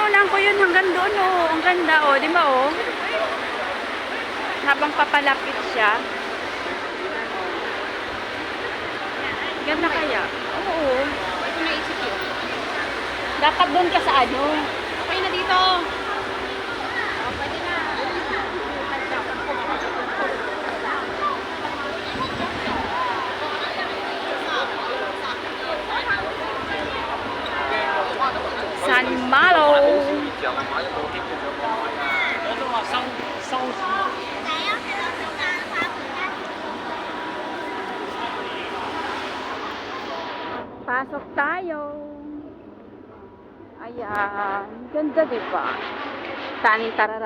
Sinulan ko yun hanggang doon, oh. Ang ganda, oh. Di ba, oh? Habang papalapit siya. Ganda kaya? Oo. Ito naisip yun. Dapat doon ka sa ano. Okay na dito. Oh, pwede na. San Malo. Pasok tayo. Ayan. Ganda, diba? Taning tarara.